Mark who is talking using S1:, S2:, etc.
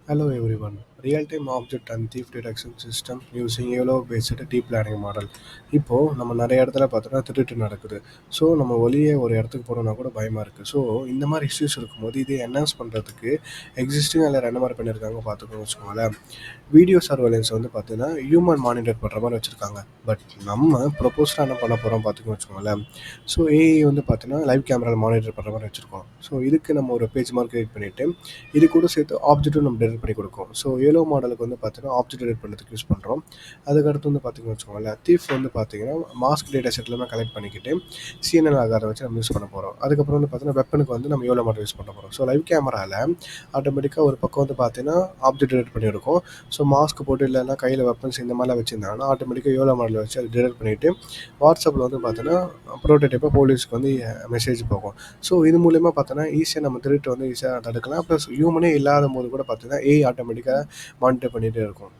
S1: Hello everyone. Real-time object and thief detection system using YOLO-based deep learning model. இப்போ நம்ம நிறைய இடத்துல பார்த்தோன்னா திருட்டு நடக்குது. ஸோ நம்ம வெளியே ஒரு இடத்துக்கு போகணுன்னா கூட பயமாக இருக்குது. ஸோ இந்த மாதிரி இஷ்யூஸ் இருக்கும்போது இதை என்ஹான்ஸ் பண்ணுறதுக்கு எக்ஸிஸ்டிங் அதில் என்ன மாதிரி பண்ணியிருக்காங்க பார்த்துக்கோங்க வச்சுக்கோங்களேன். வீடியோ சர்வேலன்ஸ் வந்து பார்த்தீங்கன்னா ஹியூமன் மானிட்டர் பண்ணுற மாதிரி வச்சுருக்காங்க. பட் நம்ம ப்ரொப்போஸ்டாக என்ன பண்ண போகிறோம் பார்த்துக்கோங்க வச்சுக்கோங்களேன். ஸோ ஏஐ வந்து பார்த்தீங்கன்னா லைவ் கேமராவில் மானிட்டர் பண்ணுற மாதிரி வச்சுருக்கோம். ஸோ இதுக்கு நம்ம ஒரு பேஜ் மார்க் கிரியேட் பண்ணிவிட்டு இது கூட சேர்த்து ஆப்ஜெக்ட்டும் நம்ம டெலிட் பண்ணி கொடுக்கும். ஸோ ஏலோ மாடலுக்கு வந்து பார்த்தீங்கன்னா ஆப்ஜெக்ட் டெலிட் பண்ணுறதுக்கு யூஸ் பண்ணுறோம். அதுக்கடுத்து வந்து பார்த்தீங்கன்னு வச்சுக்கோங்களேன், தீஃப் வந்து பார்த்தீங்கன்னா மாஸ்க் டேட்டா செட் எல்லாமே கலெக்ட் பண்ணிக்கிட்டு சிஎன்என் ஆகாரை வச்சு நம்ம யூஸ் பண்ண போகிறோம். அதுக்கப்புறம் வந்து பார்த்தீங்கன்னா வெப்பனுக்கு வந்து நம்ம ஏலோ மாடல் யூஸ் பண்ண போகிறோம். ஸோ லைவ் கேமராவில் ஆட்டோமேட்டிக்காக ஒரு பக்கம் வந்து பார்த்தீங்கன்னா ஆப்ஜெக்ட் டெலிட் பண்ணியிருக்கோம். ஸோ மாஸ்க் போட்டு இல்லைன்னா கையில் வெப்பன்ஸ் இந்த மாதிரிலாம் வச்சுருந்தாங்கன்னா ஆட்டோமேட்டிக்காக ஏலோ மாடல் வச்சு அது டெலிட் பண்ணிவிட்டு வாட்ஸ்அப்பில் வந்து பார்த்தீங்கன்னா ப்ரோட்டோடைப்பாக போலீஸ்க்கு வந்து மெசேஜ் போகும். ஸோ இது மூலிமா பார்த்தோன்னா ஈஸியாக நம்ம திருட்டு வந்து ஈஸியாக தடுக்கலாம். ப்ளஸ் ஹியூமனே இல்லாத போது கூட பார்த்தீங்கன்னா ஏஐ ஆட்டோமேட்டிக்காக மானிட்டர் பண்ணிகிட்டே இருக்கும்.